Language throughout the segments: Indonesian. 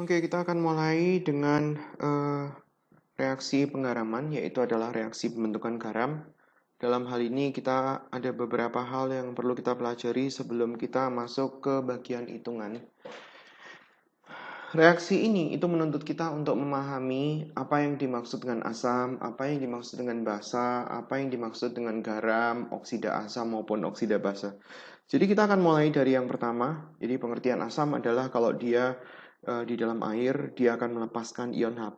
Oke, kita akan mulai dengan reaksi penggaraman, yaitu adalah reaksi pembentukan garam. Dalam hal ini kita ada beberapa hal yang perlu kita pelajari sebelum kita masuk ke bagian hitungan. Reaksi ini itu menuntut kita untuk memahami apa yang dimaksud dengan asam, apa yang dimaksud dengan basa, apa yang dimaksud dengan garam, oksida asam maupun oksida basa. Jadi kita akan mulai dari yang pertama. Jadi pengertian asam adalah kalau dia di dalam air, dia akan melepaskan ion H+.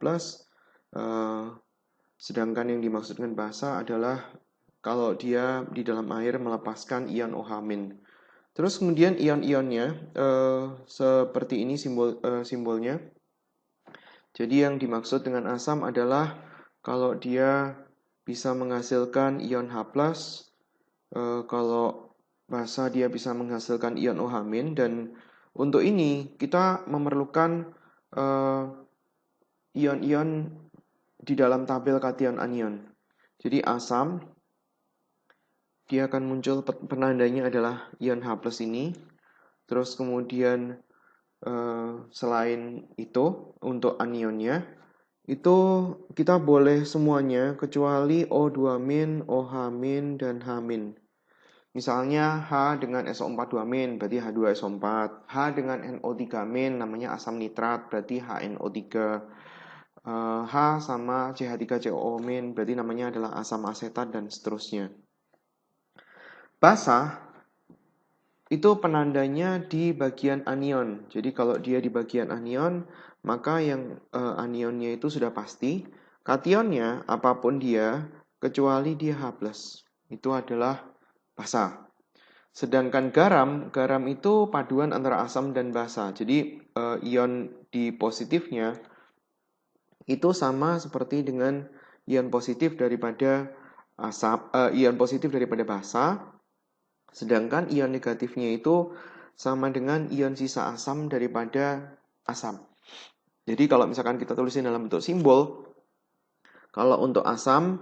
Sedangkan yang dimaksud dengan basa adalah kalau dia di dalam air melepaskan ion OH-. Terus kemudian ion-ionnya seperti ini simbolnya. Jadi yang dimaksud dengan asam adalah kalau dia bisa menghasilkan ion H+, kalau basa dia bisa menghasilkan ion OH-, dan untuk ini kita memerlukan ion-ion di dalam tabel kation anion. Jadi asam dia akan muncul penandanya adalah ion H+ ini. Terus kemudian selain itu untuk anionnya itu kita boleh semuanya kecuali O2-, OH-, dan H-. Misalnya H dengan SO4 2- berarti H2SO4. H dengan NO3- namanya asam nitrat berarti HNO3. H sama CH3COO- berarti namanya adalah asam asetat dan seterusnya. Basa itu penandanya di bagian anion. Jadi kalau dia di bagian anion, maka yang anionnya itu sudah pasti. Kationnya apapun dia, kecuali dia H+. Itu adalah basa. Sedangkan garam itu paduan antara asam dan basa. Jadi ion di positifnya itu sama seperti dengan ion positif daripada ion positif daripada basa. Sedangkan ion negatifnya itu sama dengan ion sisa asam daripada asam. Jadi kalau misalkan kita tulisin dalam bentuk simbol, kalau untuk asam,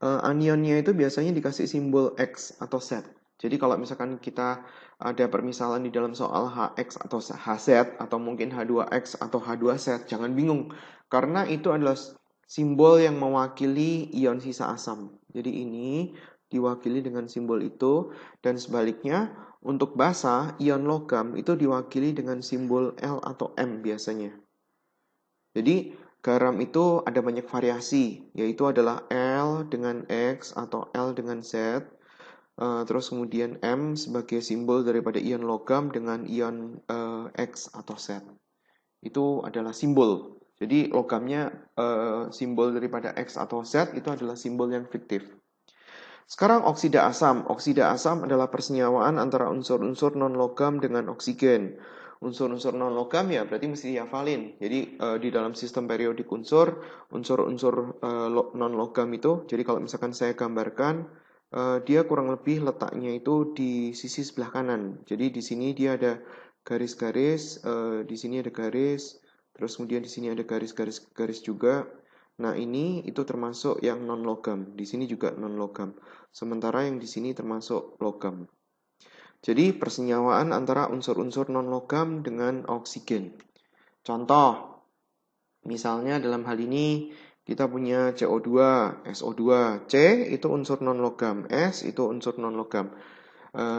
anionnya itu biasanya dikasih simbol X atau Z. Jadi kalau misalkan kita ada permisalan di dalam soal HX atau HZ, atau mungkin H2X atau H2Z, jangan bingung. Karena itu adalah simbol yang mewakili ion sisa asam. Jadi ini diwakili dengan simbol itu, dan sebaliknya untuk basa, ion logam itu diwakili dengan simbol L atau M biasanya. Jadi garam itu ada banyak variasi, yaitu adalah L dengan X atau L dengan Z, terus kemudian M sebagai simbol daripada ion logam dengan ion X atau Z. Itu adalah simbol. Jadi logamnya simbol daripada X atau Z itu adalah simbol yang fiktif. Sekarang oksida asam. Oksida asam adalah persenyawaan antara unsur-unsur non-logam dengan oksigen. Unsur-unsur non-logam ya berarti mesti dihafalin. Jadi di dalam sistem periodik unsur-unsur non-logam itu, jadi kalau misalkan saya gambarkan, dia kurang lebih letaknya itu di sisi sebelah kanan. Jadi di sini dia ada garis-garis, di sini ada garis, terus kemudian di sini ada garis-garis juga. Nah, ini itu termasuk yang non-logam. Di sini juga non-logam. Sementara yang di sini termasuk logam. Jadi, persenyawaan antara unsur-unsur non-logam dengan oksigen. Contoh, misalnya dalam hal ini kita punya CO2, SO2. C itu unsur non-logam, S itu unsur non-logam.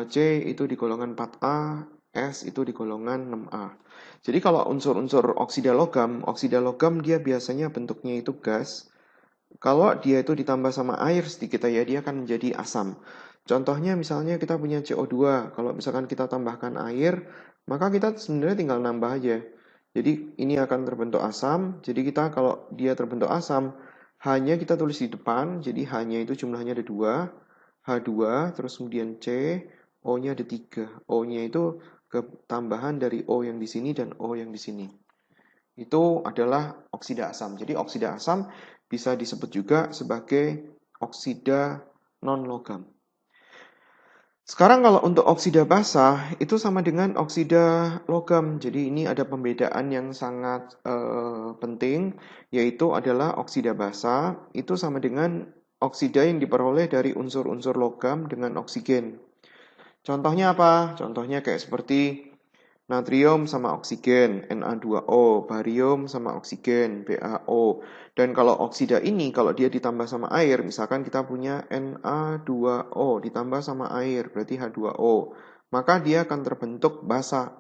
C itu di golongan 4A, S itu di golongan 6A. Jadi kalau unsur-unsur oksida logam dia biasanya bentuknya itu gas. Kalau dia itu ditambah sama air sedikit ya, dia akan menjadi asam. Contohnya misalnya kita punya CO2, kalau misalkan kita tambahkan air, maka kita sebenarnya tinggal nambah aja. Jadi ini akan terbentuk asam, jadi kita kalau dia terbentuk asam, hanya kita tulis di depan, jadi hanya itu jumlahnya ada 2, H2, terus kemudian C, O-nya ada 3. O-nya itu ketambahan dari O yang di sini dan O yang di sini. Itu adalah oksida asam. Jadi oksida asam bisa disebut juga sebagai oksida non-logam. Sekarang kalau untuk oksida basa itu sama dengan oksida logam. Jadi ini ada pembedaan yang sangat penting, yaitu adalah oksida basa itu sama dengan oksida yang diperoleh dari unsur-unsur logam dengan oksigen. Contohnya apa? Contohnya kayak seperti Natrium sama oksigen, Na2O, barium sama oksigen, BaO. Dan kalau oksida ini, kalau dia ditambah sama air, misalkan kita punya Na2O ditambah sama air, berarti H2O. Maka dia akan terbentuk basa.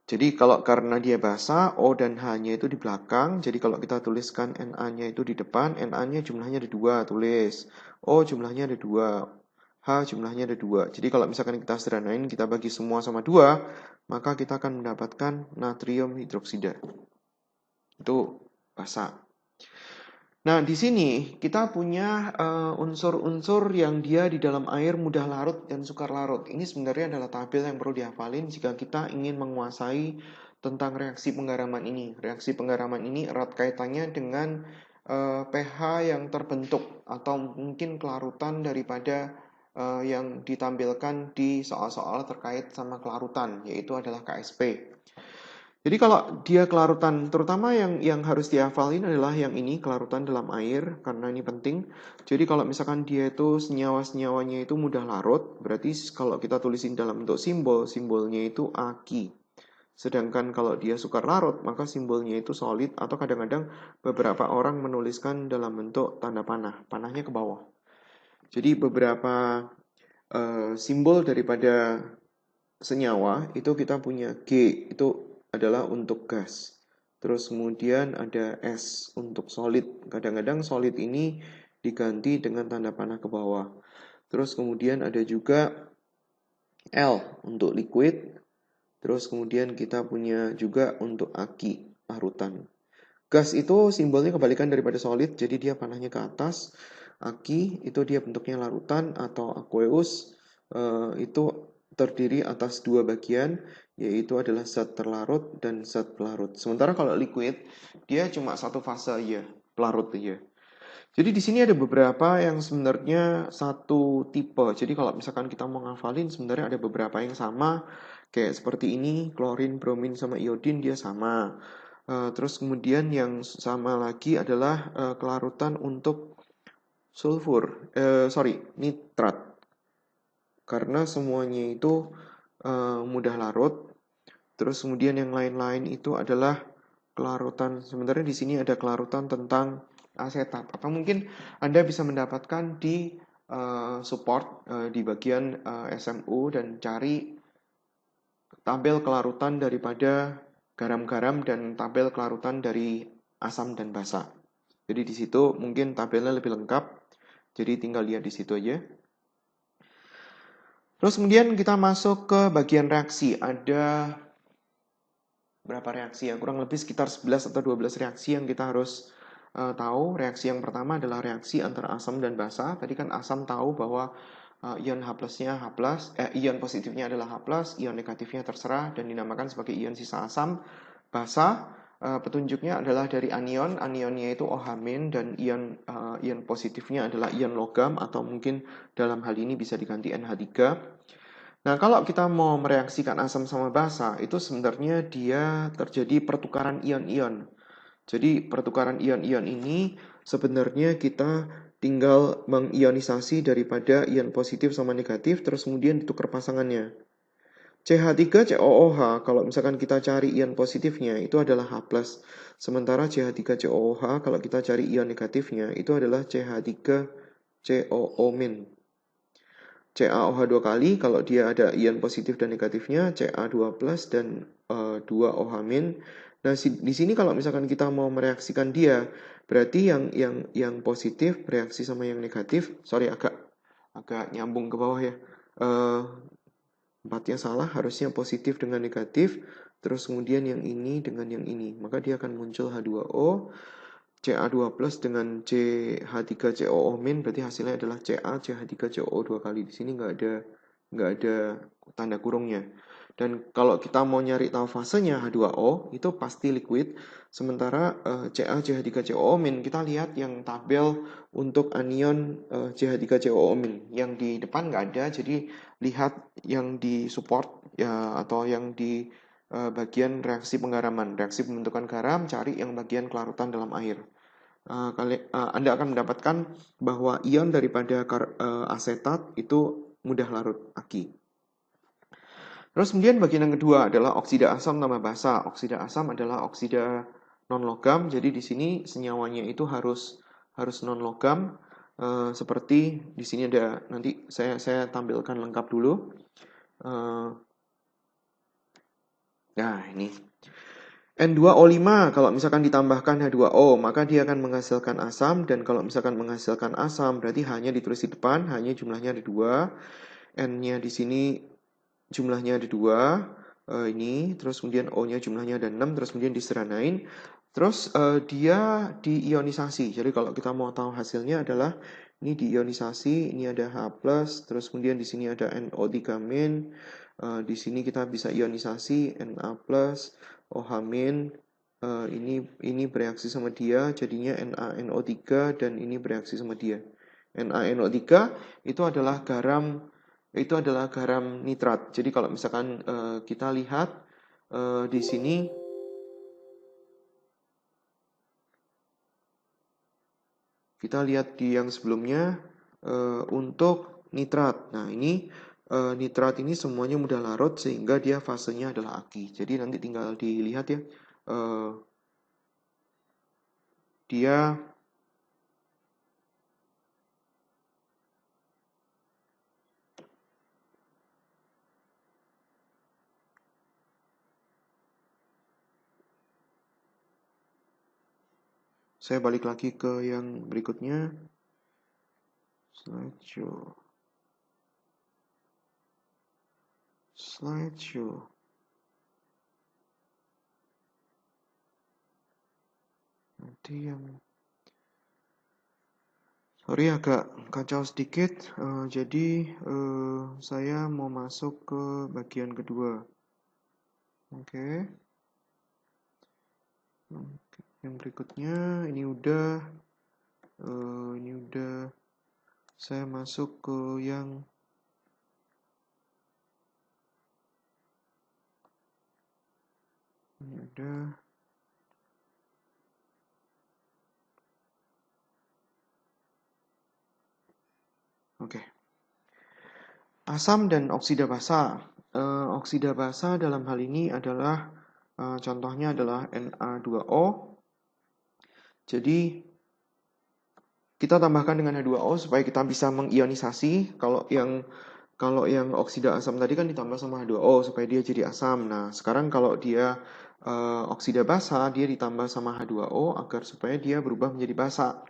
Jadi kalau karena dia basa, O dan H-nya itu di belakang. Jadi kalau kita tuliskan Na-nya itu di depan, Na-nya jumlahnya ada 2, tulis. O jumlahnya ada 2. H jumlahnya ada 2. Jadi kalau misalkan kita sederhanain, kita bagi semua sama 2, maka kita akan mendapatkan natrium hidroksida. Itu basa. Nah, di sini kita punya unsur-unsur yang dia di dalam air mudah larut dan sukar larut. Ini sebenarnya adalah tabel yang perlu dihafalin jika kita ingin menguasai tentang reaksi penggaraman ini. Reaksi penggaraman ini erat kaitannya dengan pH yang terbentuk atau mungkin kelarutan daripada yang ditampilkan di soal-soal terkait sama kelarutan, yaitu adalah KSP. Jadi kalau dia kelarutan, terutama yang harus dihafalin adalah yang ini, kelarutan dalam air, karena ini penting. Jadi kalau misalkan dia itu senyawa-senyawanya itu mudah larut, berarti kalau kita tulisin dalam bentuk simbol, simbolnya itu Aq. Sedangkan kalau dia sukar larut, maka simbolnya itu solid, atau kadang-kadang beberapa orang menuliskan dalam bentuk tanda panah, panahnya ke bawah. Jadi beberapa simbol daripada senyawa itu kita punya G, itu adalah untuk gas. Terus kemudian ada S untuk solid. Kadang-kadang solid ini diganti dengan tanda panah ke bawah. Terus kemudian ada juga L untuk liquid. Terus kemudian kita punya juga untuk Aq, larutan. Gas itu simbolnya kebalikan daripada solid, jadi dia panahnya ke atas. Aq itu dia bentuknya larutan atau aqueous, itu terdiri atas dua bagian, yaitu adalah zat terlarut dan zat pelarut. Sementara kalau liquid, dia cuma satu fase aja, pelarut aja. Jadi di sini ada beberapa yang sebenarnya satu tipe. Jadi kalau misalkan kita mau ngafalin, sebenarnya ada beberapa yang sama. Kayak seperti ini, klorin, bromin, sama iodin dia sama. Terus kemudian yang sama lagi adalah kelarutan untuk sulfur, nitrat. Karena semuanya itu mudah larut. Terus kemudian yang lain-lain itu adalah kelarutan. Sebenarnya di sini ada kelarutan tentang asetat. Atau mungkin Anda bisa mendapatkan di support di bagian SMU dan cari tabel kelarutan daripada garam-garam dan tabel kelarutan dari asam dan basa. Jadi di situ mungkin tabelnya lebih lengkap. Jadi tinggal lihat di situ aja. Terus kemudian kita masuk ke bagian reaksi. Ada berapa reaksi ya? Kurang lebih sekitar 11 atau 12 reaksi yang kita harus tahu. Reaksi yang pertama adalah reaksi antara asam dan basa. Tadi kan asam tahu bahwa ion H plusnya ion positifnya adalah H+, ion negatifnya terserah dan dinamakan sebagai ion sisa asam. Basa petunjuknya adalah dari anion, anionnya itu OH- dan ion positifnya adalah ion logam atau mungkin dalam hal ini bisa diganti NH3. Nah, kalau kita mau mereaksikan asam sama basa, itu sebenarnya dia terjadi pertukaran ion-ion. Jadi pertukaran ion-ion ini sebenarnya kita tinggal mengionisasi daripada ion positif sama negatif, terus kemudian ditukar pasangannya. CH3COOH, kalau misalkan kita cari ion positifnya, itu adalah H+. Sementara CH3COOH, kalau kita cari ion negatifnya, itu adalah CH3COO-. CaOH 2 kali, kalau dia ada ion positif dan negatifnya, Ca2+ dan 2OH-. Nah, di sini kalau misalkan kita mau mereaksikan dia, berarti yang positif bereaksi sama yang negatif. Sorry, agak nyambung ke bawah ya. Empatnya salah, harusnya positif dengan negatif, terus kemudian yang ini dengan yang ini. Maka dia akan muncul H2O, Ca2+ dengan CH3COO-, berarti hasilnya adalah CaCH3COO 2 kali. Di sini nggak ada tanda kurungnya. Dan kalau kita mau nyari tahu fasenya H2O, itu pasti liquid. Sementara CaCH3COO-, kita lihat yang tabel untuk anion CH3COO-. Yang di depan nggak ada, jadi lihat yang di support ya, atau yang di bagian reaksi penggaraman, reaksi pembentukan garam, cari yang bagian kelarutan dalam air. Anda akan mendapatkan bahwa ion daripada asetat itu mudah larut, Aq. Terus kemudian bagian yang kedua adalah oksida asam tambah basa. Oksida asam adalah oksida non-logam, jadi di sini senyawanya itu harus non-logam. Seperti di sini ada, nanti saya tampilkan lengkap dulu. Nah, ini N2O5 kalau misalkan ditambahkan H2O, maka dia akan menghasilkan asam, dan kalau misalkan menghasilkan asam berarti H-nya ditulis di depan, H-nya jumlahnya ada 2, N-nya di sini jumlahnya ada 2, ini, terus kemudian O-nya jumlahnya ada 6, terus kemudian diseranain, terus dia diionisasi. Jadi kalau kita mau tahu hasilnya adalah ini diionisasi, ini ada H+, terus kemudian di sini ada NO3-, di sini kita bisa ionisasi Na+, OH-, ini bereaksi sama dia, jadinya NaNO3, dan ini bereaksi sama dia. NaNO3 itu adalah garam nitrat. Jadi kalau misalkan kita lihat di sini kita lihat di yang sebelumnya untuk nitrat. Nah, ini nitrat ini semuanya mudah larut sehingga dia fasenya adalah aki. Jadi nanti tinggal dilihat ya. Dia saya balik lagi ke yang berikutnya. Slideshow. Nanti yang sorry agak kacau sedikit. Jadi saya mau masuk ke bagian kedua. Oke. Yang berikutnya ini udah saya masuk ke yang ini udah. Oke. Asam dan oksida basa. Oksida basa dalam hal ini adalah contohnya adalah Na2O. Jadi kita tambahkan dengan H2O supaya kita bisa mengionisasi. Kalau yang oksida asam tadi kan ditambah sama H2O supaya dia jadi asam. Nah, sekarang kalau dia oksida basa, dia ditambah sama H2O agar supaya dia berubah menjadi basa.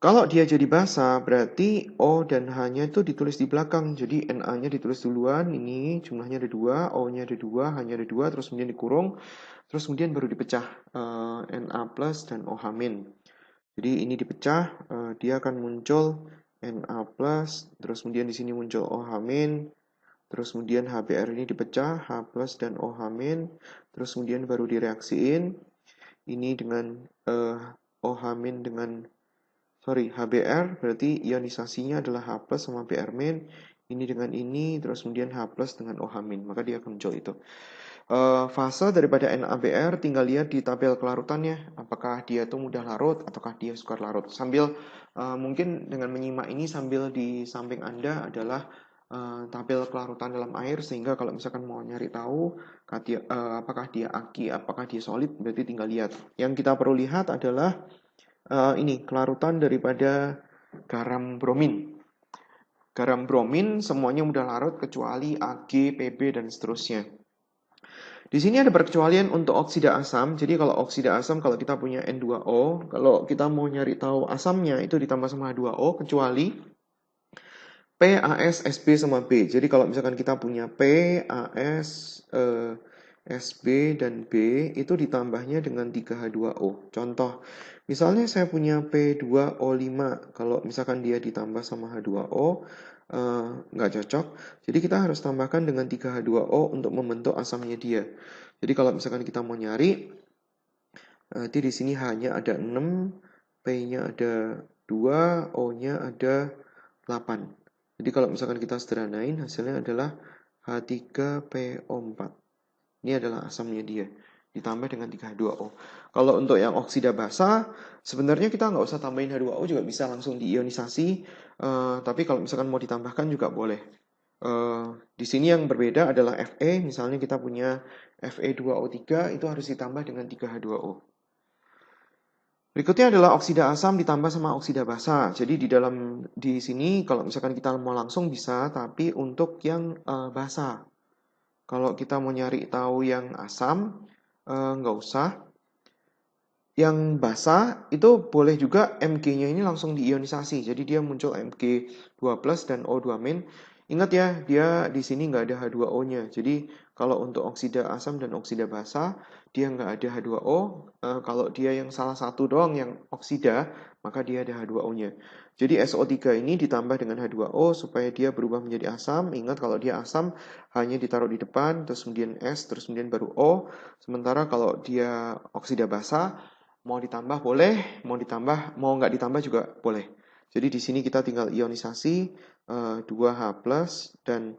Kalau dia jadi basa, berarti O dan H-nya itu ditulis di belakang. Jadi Na-nya ditulis duluan, ini jumlahnya ada 2, O-nya ada 2, H-nya ada 2, terus kemudian dikurung, terus kemudian baru dipecah Na plus dan OH-. Jadi ini dipecah, dia akan muncul Na plus, terus kemudian di sini muncul OH-, terus kemudian HBr ini dipecah, H plus dan OH-, terus kemudian baru direaksiin. Ini dengan OH- dengan HBr berarti ionisasinya adalah H plus sama Br-. Ini dengan ini, terus kemudian H plus dengan OH-, maka dia akan muncul itu. Fase daripada NaBr tinggal lihat di tabel kelarutannya, apakah dia tuh mudah larut ataukah dia sukar larut. Sambil mungkin dengan menyimak ini sambil di samping Anda adalah tabel kelarutan dalam air, sehingga kalau misalkan mau nyari tahu apakah dia aki, apakah dia solid, berarti tinggal lihat. Yang kita perlu lihat adalah ini kelarutan daripada garam bromin. Garam bromin semuanya mudah larut kecuali Ag, Pb, dan seterusnya. Di sini ada perkecualian untuk oksida asam. Jadi kalau oksida asam, kalau kita punya N2O, kalau kita mau nyari tahu asamnya itu ditambah sama H2O, kecuali P, AS, SB sama B. Jadi kalau misalkan kita punya P, AS, SB, dan B, itu ditambahnya dengan 3H2O. Contoh, misalnya saya punya P2O5, kalau misalkan dia ditambah sama H2O, nggak cocok. Jadi kita harus tambahkan dengan 3H2O untuk membentuk asamnya dia. Jadi kalau misalkan kita mau nyari, nanti di sini H-nya ada 6, P-nya ada 2, O-nya ada 8. Jadi kalau misalkan kita sederhanain, hasilnya adalah H3PO4. Ini adalah asamnya dia, ditambah dengan 3H2O. Kalau untuk yang oksida basa, sebenarnya kita nggak usah tambahin H2O, juga bisa langsung diionisasi. Tapi kalau misalkan mau ditambahkan juga boleh. Di sini yang berbeda adalah Fe, misalnya kita punya Fe2O3 itu harus ditambah dengan 3H2O. Berikutnya adalah oksida asam ditambah sama oksida basa. Jadi di sini kalau misalkan kita mau langsung bisa, tapi untuk yang basa. Kalau kita mau nyari tahu yang asam, nggak usah. Yang basa itu boleh juga Mg-nya ini langsung diionisasi. Jadi dia muncul Mg2+ dan O2-. Ingat ya, dia di sini nggak ada H2O-nya. Jadi kalau untuk oksida asam dan oksida basa, dia nggak ada H2O. Kalau dia yang salah satu doang yang oksida, maka dia ada H2O-nya. Jadi SO3 ini ditambah dengan H2O supaya dia berubah menjadi asam. Ingat kalau dia asam hanya ditaruh di depan, terus kemudian S, terus kemudian baru O. Sementara kalau dia oksida basa, mau ditambah boleh, mau nggak ditambah juga boleh. Jadi di sini kita tinggal ionisasi 2H+ dan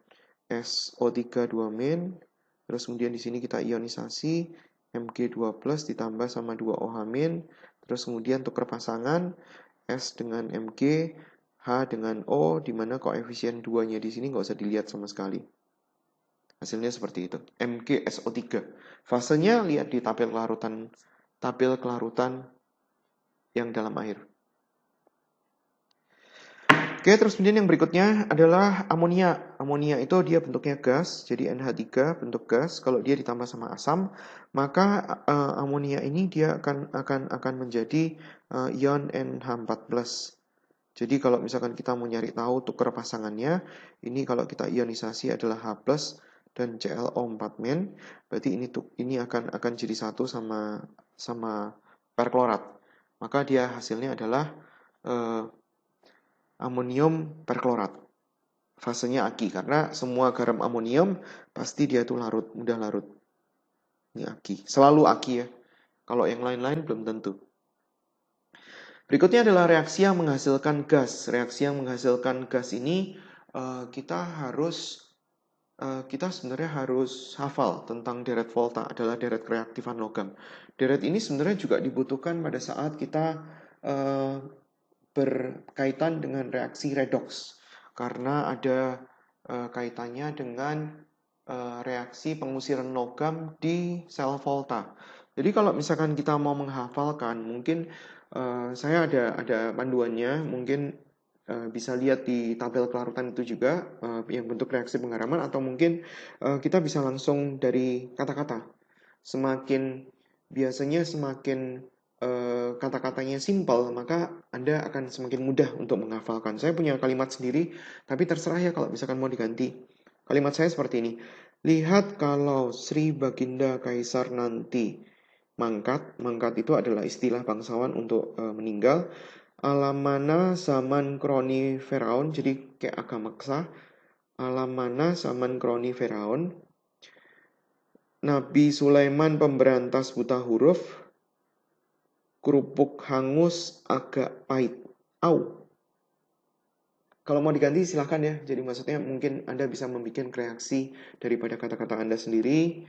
SO3 2-. Terus kemudian di sini kita ionisasi Mg2+ ditambah sama 2OH-. Terus kemudian tukar pasangan S dengan Mg, H dengan O, di mana koefisien 2-nya di sini nggak usah dilihat sama sekali. Hasilnya seperti itu. MgSO3. Fasenya lihat di tabel kelarutan yang dalam air. Oke, terus kemudian yang berikutnya adalah amonia. Amonia itu dia bentuknya gas, jadi NH3 bentuk gas. Kalau dia ditambah sama asam, maka amonia ini dia akan menjadi ion NH4+. Jadi kalau misalkan kita mau nyari tahu tukar pasangannya, ini kalau kita ionisasi adalah H+ dan ClO4-, berarti ini akan jadi satu sama perklorat. Maka dia hasilnya adalah amonium perklorat. Fasenya aki, karena semua garam amonium pasti dia tuh mudah larut. Ini aki, selalu aki ya. Kalau yang lain-lain belum tentu. Berikutnya adalah reaksi yang menghasilkan gas. Reaksi yang menghasilkan gas ini kita sebenarnya harus hafal tentang deret volta, adalah deret reaktifan logam. Deret ini sebenarnya juga dibutuhkan pada saat kita berkaitan dengan reaksi redox, karena ada kaitannya dengan reaksi pengusiran logam di sel volta. Jadi kalau misalkan kita mau menghafalkan, mungkin saya ada panduannya, mungkin bisa lihat di tabel kelarutan itu juga yang bentuk reaksi penggaraman, atau mungkin kita bisa langsung dari kata-kata. Biasanya semakin kata-katanya simpel, maka Anda akan semakin mudah untuk menghafalkan. Saya punya kalimat sendiri, tapi terserah ya kalau misalkan mau diganti. Kalimat saya seperti ini. Lihat kalau Sri Baginda Kaisar nanti mangkat. Mangkat itu adalah istilah bangsawan untuk meninggal. Alamana zaman kroni Firaun, jadi kayak agak maksa. Alamana zaman kroni Firaun. Nabi Sulaiman pemberantas buta huruf. Kerupuk hangus agak pahit. Au. Kalau mau diganti silahkan ya. Jadi maksudnya mungkin Anda bisa membuat reaksi daripada kata-kata Anda sendiri.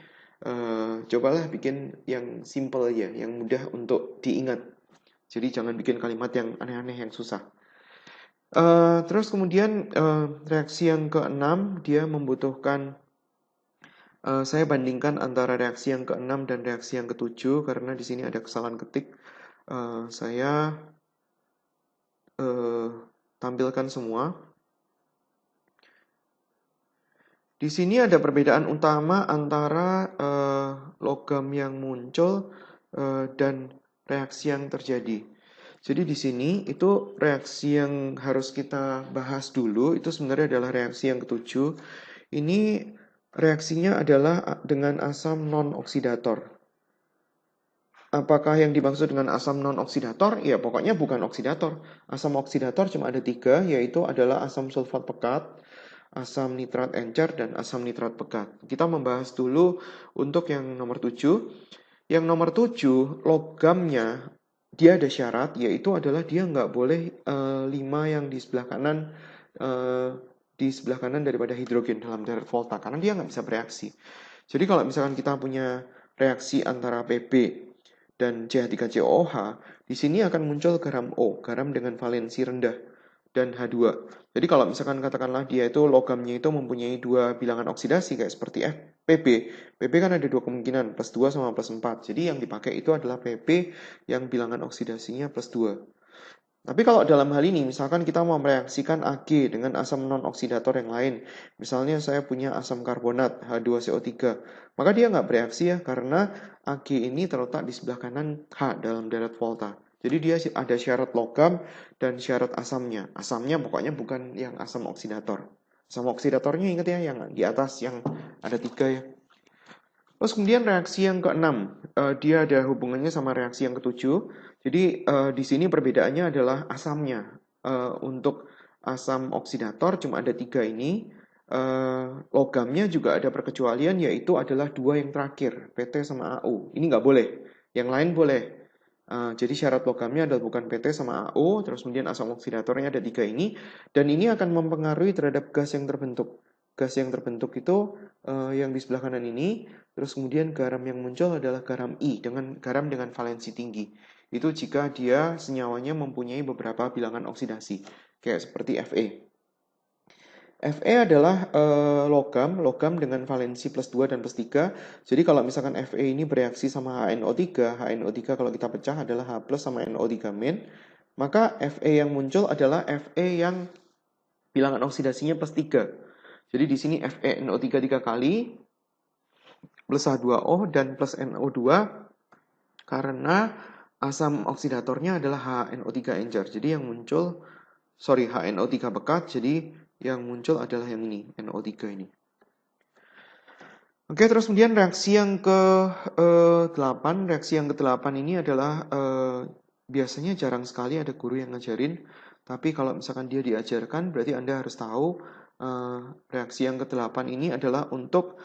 Cobalah bikin yang simple aja, yang mudah untuk diingat. Jadi jangan bikin kalimat yang aneh-aneh, yang susah. Terus kemudian reaksi yang keenam, dia membutuhkan saya bandingkan antara reaksi yang keenam dan reaksi yang ketujuh karena di sini ada kesalahan ketik. Saya tampilkan semua. Di sini ada perbedaan utama antara logam yang muncul dan reaksi yang terjadi. Jadi di sini itu reaksi yang harus kita bahas dulu itu sebenarnya adalah reaksi yang ketujuh. Ini reaksinya adalah dengan asam non-oksidator. Apakah yang dimaksud dengan asam non-oksidator? Ya pokoknya bukan oksidator. Asam oksidator cuma ada 3, yaitu adalah asam sulfat pekat, asam nitrat encer, dan asam nitrat pekat. Kita membahas dulu untuk yang nomor 7. Yang nomor 7, logamnya, dia ada syarat, yaitu adalah dia nggak boleh 5 yang di sebelah kanan daripada hidrogen dalam deret volta, karena dia nggak bisa bereaksi. Jadi kalau misalkan kita punya reaksi antara Pb dan CH3COOH, di sini akan muncul garam O, garam dengan valensi rendah. dan H2. Jadi kalau misalkan katakanlah dia itu logamnya itu mempunyai dua bilangan oksidasi kayak seperti Pb. Pb kan ada dua kemungkinan, plus 2 sama plus 4. Jadi yang dipakai itu adalah Pb yang bilangan oksidasinya plus 2. Tapi kalau dalam hal ini, misalkan kita mau mereaksikan Ag dengan asam non-oksidator yang lain. Misalnya saya punya asam karbonat H2CO3. Maka dia nggak bereaksi ya, karena Ag ini terletak di sebelah kanan H dalam deret volta. Jadi dia ada syarat logam dan syarat asamnya. Asamnya pokoknya bukan yang asam oksidator. Asam oksidatornya ingat ya, yang di atas yang ada 3 ya. Terus kemudian reaksi yang keenam, dia ada hubungannya sama reaksi yang ketujuh. Jadi di sini perbedaannya adalah asamnya. Untuk asam oksidator cuma ada 3 ini. Logamnya juga ada perkecualian, yaitu adalah 2 yang terakhir, PT sama AU. Ini nggak boleh, yang lain boleh. Jadi syarat logamnya adalah bukan PT sama AU, terus kemudian asam oksidatornya ada 3 ini, dan ini akan mempengaruhi terhadap gas yang terbentuk. Gas yang terbentuk itu yang di sebelah kanan ini, terus kemudian garam yang muncul adalah garam I, garam dengan valensi tinggi. Itu jika dia senyawanya mempunyai beberapa bilangan oksidasi, kayak seperti Fe. Fe adalah logam dengan valensi plus 2 dan plus 3. Jadi kalau misalkan Fe ini bereaksi sama HNO3, HNO3 kalau kita pecah adalah H plus sama NO3 min, maka Fe yang muncul adalah Fe yang bilangan oksidasinya plus 3. Jadi di sini FeNO3 3 kali, plus H2O dan plus NO2, karena asam oksidatornya adalah HNO3 encer. Jadi yang muncul, HNO3 bekat, jadi yang muncul adalah yang ini, NO3 ini. Oke, terus kemudian reaksi yang ke-8. Reaksi yang ke-8 ini adalah biasanya jarang sekali ada guru yang ngajarin. Tapi kalau misalkan dia diajarkan, berarti Anda harus tahu reaksi yang ke-8 ini adalah untuk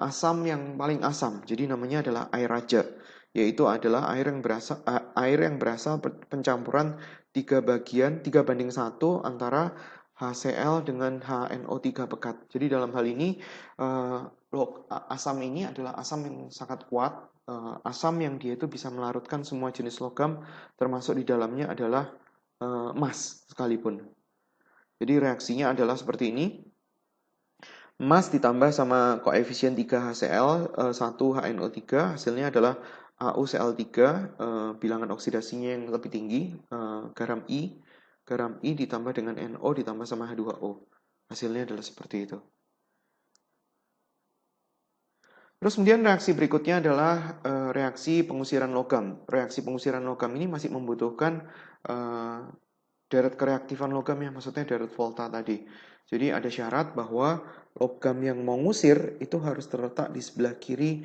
asam yang paling asam. Jadi namanya adalah air raja, yaitu adalah air yang berasal pencampuran 3/1 antara HCl dengan HNO3 pekat. Jadi dalam hal ini asam ini adalah asam yang sangat kuat, asam yang dia itu bisa melarutkan semua jenis logam, termasuk di dalamnya adalah emas sekalipun. Jadi reaksinya adalah seperti ini. Emas ditambah sama koefisien 3 HCl, 1 HNO3, hasilnya adalah AuCl3, bilangan oksidasinya yang lebih tinggi, garam I ditambah dengan NO ditambah sama H2O. Hasilnya adalah seperti itu. Terus kemudian reaksi berikutnya adalah reaksi pengusiran logam. Reaksi pengusiran logam ini masih membutuhkan deret kereaktifan logam ya, maksudnya deret volta tadi. Jadi ada syarat bahwa logam yang mau ngusir itu harus terletak di sebelah kiri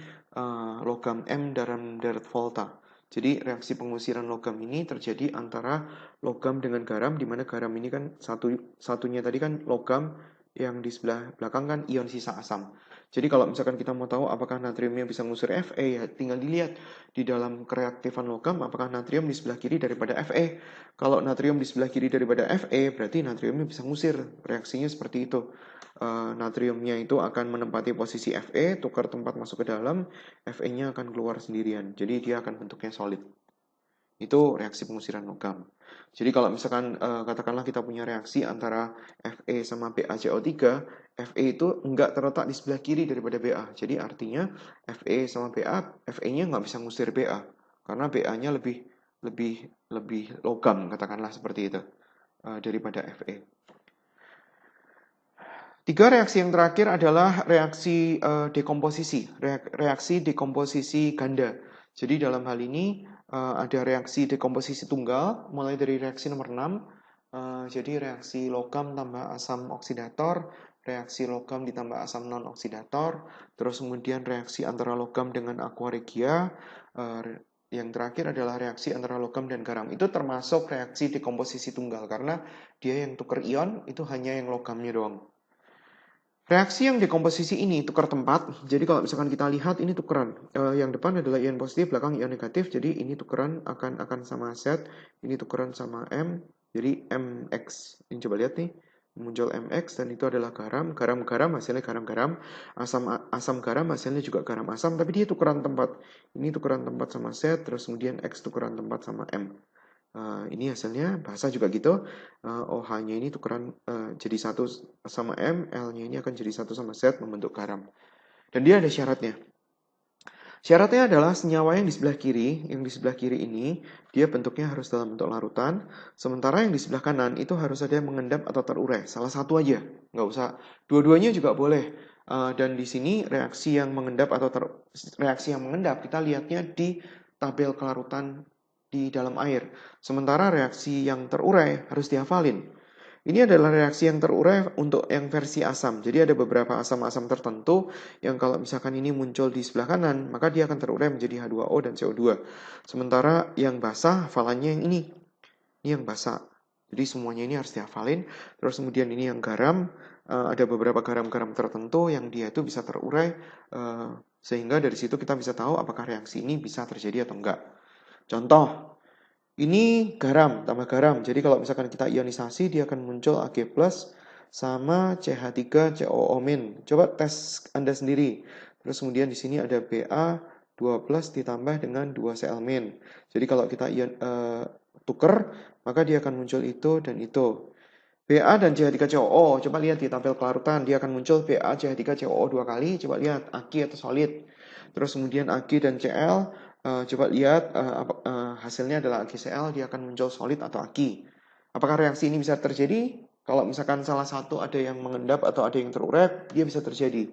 logam M dalam deret volta. Jadi reaksi pengusiran logam ini terjadi antara logam dengan garam, di mana garam ini kan satunya tadi kan logam, yang di sebelah belakang kan ion sisa asam. Jadi kalau misalkan kita mau tahu apakah natriumnya bisa ngusir Fe, ya tinggal dilihat di dalam kereaktifan logam apakah natrium di sebelah kiri daripada Fe. Kalau natrium di sebelah kiri daripada Fe, berarti natriumnya bisa ngusir. Reaksinya seperti itu. Natriumnya itu akan menempati posisi Fe, tukar tempat masuk ke dalam, Fe-nya akan keluar sendirian. Jadi dia akan bentuknya solid. Itu reaksi pengusiran logam. Jadi kalau misalkan katakanlah kita punya reaksi antara Fe sama BaCO3, Fe itu enggak terletak di sebelah kiri daripada Ba. Jadi artinya Fe sama Ba, Fe-nya nggak bisa ngusir Ba. Karena Ba-nya lebih logam, katakanlah seperti itu, daripada Fe. 3 reaksi yang terakhir adalah reaksi dekomposisi. Reaksi dekomposisi ganda. Jadi dalam hal ini ada reaksi dekomposisi tunggal, mulai dari reaksi nomor 6. Jadi reaksi logam tambah asam oksidator, reaksi logam ditambah asam non-oksidator, terus kemudian reaksi antara logam dengan aqua regia, yang terakhir adalah reaksi antara logam dan garam. Itu termasuk reaksi dekomposisi tunggal, karena dia yang tukar ion itu hanya yang logamnya doang. Reaksi yang dekomposisi ini tukar tempat. Jadi kalau misalkan kita lihat ini tukeran. Yang depan adalah ion positif, belakang ion negatif. Jadi ini tukeran akan sama Z. Ini tukeran sama M. Jadi MX. Ini coba lihat nih. Muncul MX dan itu adalah garam. Garam-garam hasilnya garam-garam. Asam garam hasilnya juga garam asam. Tapi dia tukeran tempat. Ini tukeran tempat sama Z. Terus kemudian X tukeran tempat sama M. Ini hasilnya basa juga gitu. OH-nya ini tukeran jadi 1 sama M, L-nya ini akan jadi 1 sama Z membentuk garam. Dan dia ada syaratnya. Syaratnya adalah senyawa yang di sebelah kiri ini dia bentuknya harus dalam bentuk larutan, sementara yang di sebelah kanan itu harus ada yang mengendap atau terurai. Salah satu aja, nggak usah. Dua-duanya juga boleh. Dan di sini reaksi yang mengendap kita lihatnya di tabel kelarutan di dalam air. Sementara reaksi yang terurai harus dihafalin. Ini adalah reaksi yang terurai untuk yang versi asam. Jadi ada beberapa asam-asam tertentu yang kalau misalkan ini muncul di sebelah kanan, maka dia akan terurai menjadi H2O dan CO2. Sementara yang basah, hafalannya yang ini. Ini yang basah. Jadi semuanya ini harus dihafalin. Terus kemudian ini yang garam, ada beberapa garam-garam tertentu yang dia itu bisa terurai, sehingga dari situ kita bisa tahu apakah reaksi ini bisa terjadi atau enggak. Contoh, ini garam, tambah garam. Jadi kalau misalkan kita ionisasi, dia akan muncul Ag+ sama CH3COO-. Coba tes Anda sendiri. Terus kemudian di sini ada Ba2+ ditambah dengan 2Cl-. Jadi kalau kita tuker, maka dia akan muncul itu dan itu. Ba dan CH3COO, coba lihat di tabel kelarutan, dia akan muncul Ba CH3COO 2 kali. Coba lihat Ag atau solid. Terus kemudian Ag dan Cl, coba lihat hasilnya adalah AgCl, dia akan muncul solid atau Ag. Apakah reaksi ini bisa terjadi? Kalau misalkan salah satu ada yang mengendap atau ada yang terurai, dia bisa terjadi.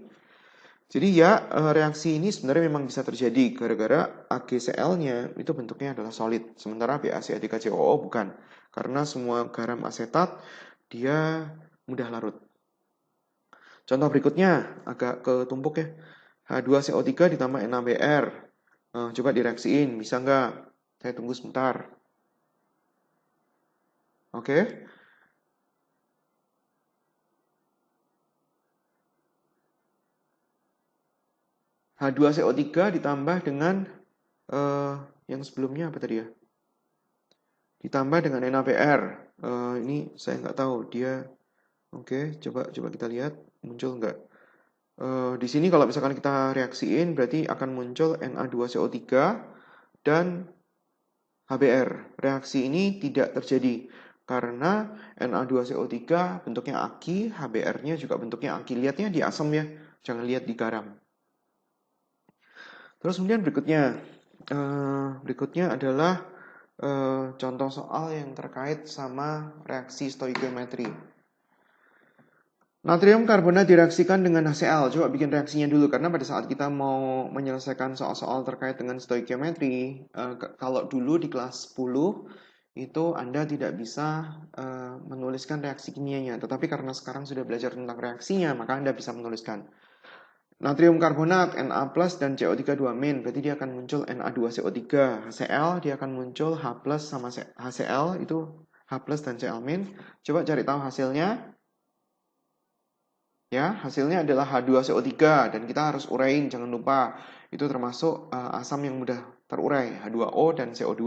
Jadi ya, reaksi ini sebenarnya memang bisa terjadi gara-gara AgCl-nya itu bentuknya adalah solid, sementara BaCH3COO bukan. Karena semua garam asetat dia mudah larut. Contoh berikutnya agak ketumpuk ya. H2CO3 ditambah NaBr. Coba direaksiin, bisa nggak? Saya tunggu sebentar. Oke. H2CO3 ditambah dengan yang sebelumnya apa tadi ya? Ditambah dengan NaBr. Ini saya nggak tahu dia. Oke, coba kita lihat muncul nggak? Di sini kalau misalkan kita reaksiin berarti akan muncul Na2CO3 dan HBr. Reaksi ini tidak terjadi karena Na2CO3 bentuknya Ag, HBr-nya juga bentuknya Ag. Lihatnya di asam ya, jangan lihat di garam. Terus kemudian berikutnya adalah contoh soal yang terkait sama reaksi stoikiometri. Natrium karbonat direaksikan dengan HCl. Coba bikin reaksinya dulu, karena pada saat kita mau menyelesaikan soal-soal terkait dengan stoikiometri, kalau dulu di kelas 10, itu Anda tidak bisa menuliskan reaksi kimianya. Tetapi karena sekarang sudah belajar tentang reaksinya, maka Anda bisa menuliskan. Natrium karbonat, Na+, dan CO3 2-, berarti dia akan muncul Na2CO3. HCl, dia akan muncul H+ sama HCl, itu H+ dan Cl-. Coba cari tahu hasilnya. Ya, hasilnya adalah H2CO3 dan kita harus uraiin, jangan lupa. Itu termasuk asam yang mudah terurai, H2O dan CO2.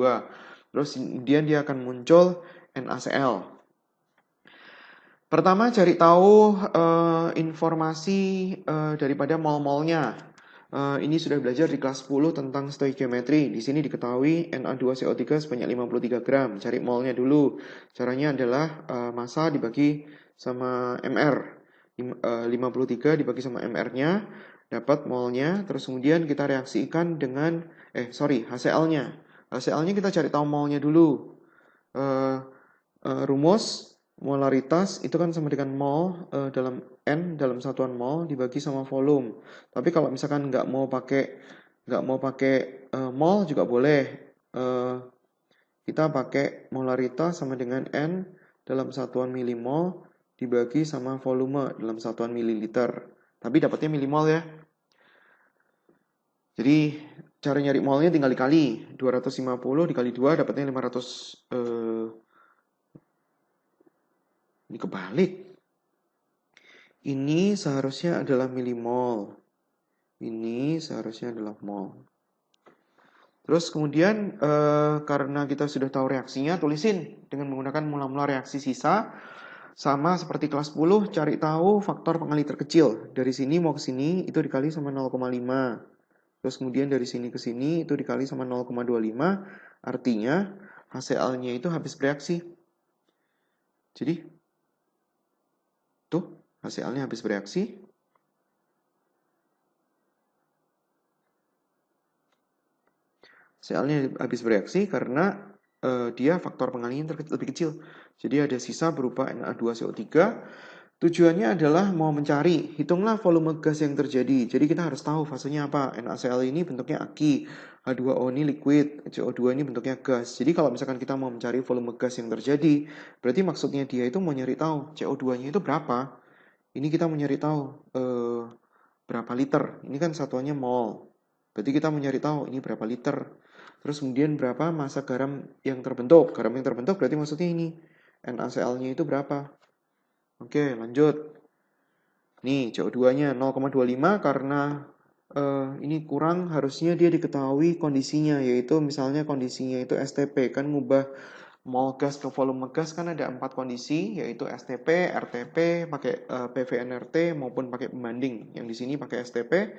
Terus kemudian dia akan muncul NaCl. Pertama cari tahu informasi daripada mol-molnya. Ini sudah belajar di kelas 10 tentang stoikiometri. Di sini diketahui Na2CO3 sebanyak 53 gram. Cari molnya dulu. Caranya adalah massa dibagi sama MR. 53 dibagi sama MR-nya, dapat molnya, terus kemudian kita reaksikan dengan, HCl-nya. HCl-nya kita cari tahu molnya dulu. Rumus molaritas itu kan sama dengan mol dalam N dalam satuan mol dibagi sama volume. Tapi kalau misalkan nggak mau pakai mol juga boleh. Kita pakai molaritas sama dengan N dalam satuan milimol dibagi sama volume dalam satuan mililiter. Tapi dapatnya milimol ya. Jadi cara nyari molnya tinggal dikali. 250 dikali 2 dapatnya 500. Ini kebalik. Ini seharusnya adalah milimol. Ini seharusnya adalah mol. Terus kemudian karena kita sudah tahu reaksinya, tulisin dengan menggunakan mula-mula reaksi sisa. Sama seperti kelas 10, cari tahu faktor pengali terkecil. Dari sini mau ke sini, itu dikali sama 0,5. Terus kemudian dari sini ke sini, itu dikali sama 0,25. Artinya, HCl-nya itu habis bereaksi. Jadi, tuh HCl-nya habis bereaksi. HCl-nya habis bereaksi karena dia faktor pengalihan lebih kecil. Jadi ada sisa berupa Na2CO3. Tujuannya adalah mau mencari, hitunglah volume gas yang terjadi. Jadi kita harus tahu fasenya apa. NaCl ini bentuknya aki, H2O ini liquid, CO2 ini bentuknya gas. Jadi kalau misalkan kita mau mencari volume gas yang terjadi, berarti maksudnya dia itu mau nyari tahu CO2-nya itu berapa. Ini kita mau nyari tahu berapa liter. Ini kan satuannya mol. Berarti kita mau nyari tahu ini berapa liter. Terus kemudian berapa massa garam yang terbentuk. Garam yang terbentuk berarti maksudnya ini. NaCl-nya itu berapa. Oke, lanjut. Nih, CO2-nya 0,25 karena ini kurang, harusnya dia diketahui kondisinya, yaitu misalnya kondisinya itu STP, kan ngubah mol gas ke volume gas kan ada 4 kondisi, yaitu STP, RTP, pakai PVNRT maupun pakai pembanding. Yang di sini pakai STP,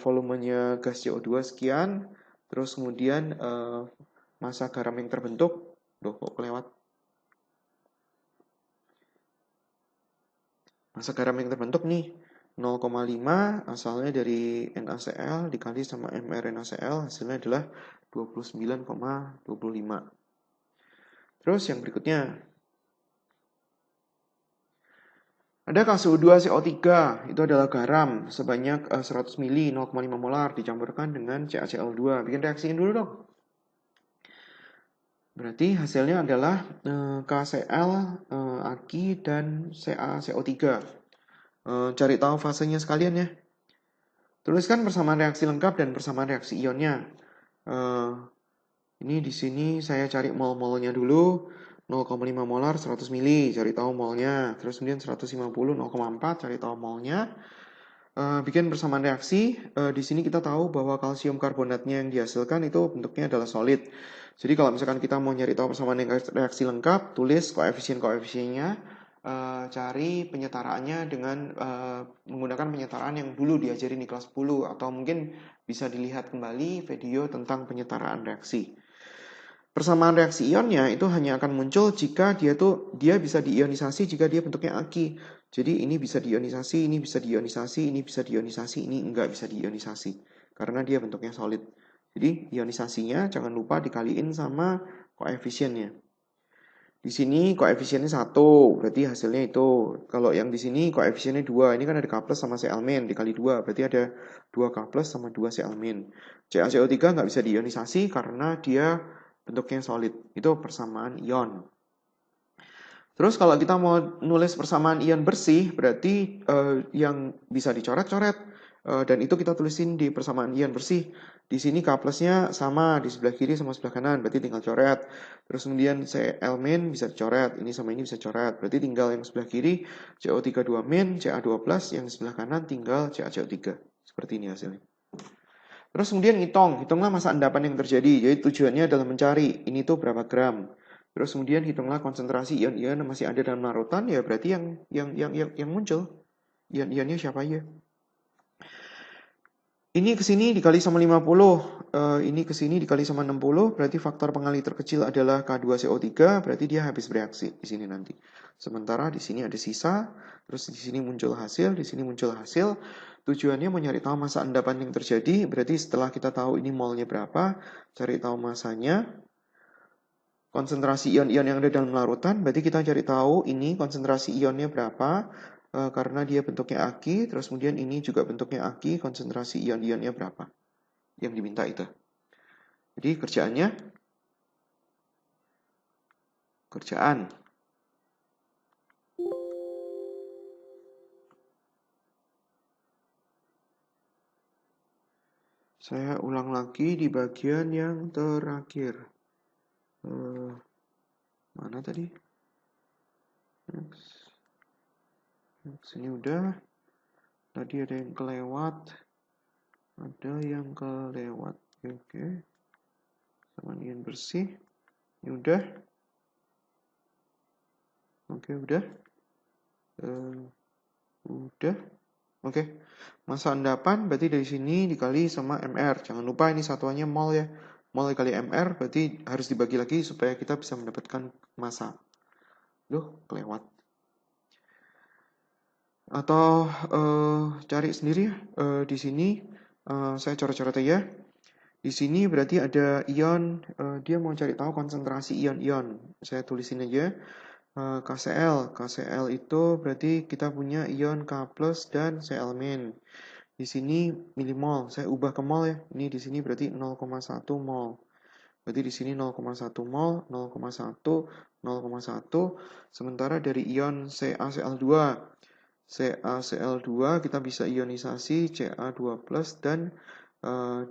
volumenya gas CO2 sekian, terus kemudian massa garam yang terbentuk, kok kelewat. Massa garam yang terbentuk nih 0,5 asalnya dari NaCl dikali sama mRNaCl, hasilnya adalah 29,25. Terus yang berikutnya ada K2CO3, itu adalah garam sebanyak 100 ml 0,5 molar dicampurkan dengan CaCl2. Bikin reaksiin dulu dong. Berarti hasilnya adalah KCl, Aki, dan CaCO3. Cari tahu fasenya sekalian ya. Tuliskan persamaan reaksi lengkap dan persamaan reaksi ionnya. Ini di sini saya cari mol-molnya dulu. 0,5 molar 100 mili, cari tahu molnya. Terus kemudian 150 0,4, cari tahu molnya. Bikin persamaan reaksi. Di sini kita tahu bahwa kalsium karbonatnya yang dihasilkan itu bentuknya adalah solid. Jadi kalau misalkan kita mau nyari tahu persamaan reaksi lengkap, tulis koefisien-koefisiennya, cari penyetaraannya dengan menggunakan penyetaraan yang dulu diajarin di kelas 10, atau mungkin bisa dilihat kembali video tentang penyetaraan reaksi. Persamaan reaksi ionnya itu hanya akan muncul jika dia bisa diionisasi jika dia bentuknya aki. Jadi ini bisa diionisasi, ini bisa diionisasi, ini bisa diionisasi, ini enggak bisa diionisasi karena dia bentuknya solid. Jadi ionisasinya jangan lupa dikaliin sama koefisiennya. Di sini koefisiennya 1, berarti hasilnya itu. Kalau yang di sini koefisiennya 2, ini kan ada K+ sama Cl- dikali 2, berarti ada 2K+ sama 2 Cl-. CaCO3 nggak bisa diionisasi karena dia bentuknya solid. Itu persamaan ion. Terus kalau kita mau nulis persamaan ion bersih, berarti yang bisa dicoret-coret. Dan itu kita tulisin di persamaan ion bersih. Di sini K+-nya sama di sebelah kiri sama sebelah kanan, berarti tinggal coret. Terus kemudian Cl- bisa dicoret, ini sama ini bisa coret. Berarti tinggal yang sebelah kiri CO32-, Ca2+, yang sebelah kanan tinggal CaCO3. Seperti ini hasilnya. Terus kemudian hitunglah massa endapan yang terjadi. Jadi tujuannya adalah mencari ini tuh berapa gram. Terus kemudian hitunglah konsentrasi ion-ion yang masih ada dalam larutan, ya berarti yang muncul ion-ionnya siapa aja. Ini ke sini dikali sama 50, ini ke sini dikali sama 60, berarti faktor pengali terkecil adalah K2CO3, berarti dia habis bereaksi di sini nanti. Sementara di sini ada sisa, terus di sini muncul hasil, di sini muncul hasil. Tujuannya mau nyari tahu massa endapan yang terjadi, berarti setelah kita tahu ini molnya berapa, cari tahu massanya, konsentrasi ion-ion yang ada dalam larutan, berarti kita cari tahu ini konsentrasi ionnya berapa, karena dia bentuknya aki, terus kemudian ini juga bentuknya aki, konsentrasi ion-ionnya berapa yang diminta itu. Jadi kerjaan. Saya ulang lagi di bagian yang terakhir. Mana tadi? Sini udah. Tadi ada yang kelewat. Oke. Sama ion bersih. Ini udah. Oke, udah. Udah. Oke. Massa endapan berarti dari sini dikali sama mR. Jangan lupa ini satuannya mol ya. mol kali mR berarti harus dibagi lagi supaya kita bisa mendapatkan massa. Loh, kelewat. Atau cari sendiri ya. Di sini saya coret-coret aja. Di sini berarti ada ion, dia mau cari tahu konsentrasi ion-ion. Saya tulisin aja. KCl. KCl itu berarti kita punya ion K+ dan Cl-. Di sini milimol, saya ubah ke mol ya. Ini di sini berarti 0,1 mol. Berarti di sini 0,1 mol, 0,1, 0,1. Sementara dari ion CaCl2. CaCl2 kita bisa ionisasi Ca2+ dan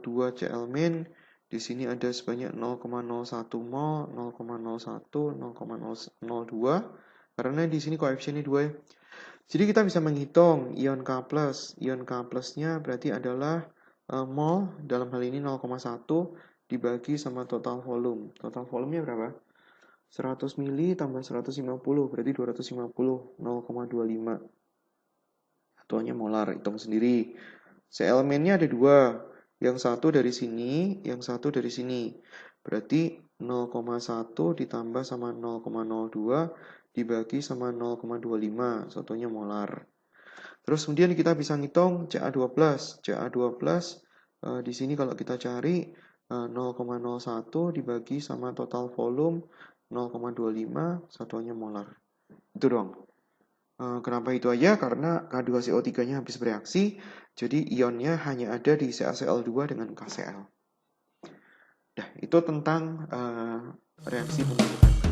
2Cl-. Di sini ada sebanyak 0,01 mol, 0,01, 0,002 karena di sini koefisiennya 2 ya. Jadi kita bisa menghitung ion K+. Ion K+-nya berarti adalah mol, dalam hal ini 0,1 dibagi sama total volume. Total volumenya berapa? 100 mili tambah 150 berarti 250, 0,25. Satuannya molar, hitung sendiri. Cl-nya ada 2. Yang satu dari sini, yang satu dari sini. Berarti 0,1 ditambah sama 0,02 dibagi sama 0,25. Satunya molar. Terus kemudian kita bisa ngitung Ca2+. Ca2+ di sini kalau kita cari 0,01 dibagi sama total volume 0,25, satuannya molar. Itu doang. Kenapa itu aja? Karena K2CO3-nya habis bereaksi, jadi ionnya hanya ada di CaCl2 dengan KCl. Nah, itu tentang reaksi pembentukan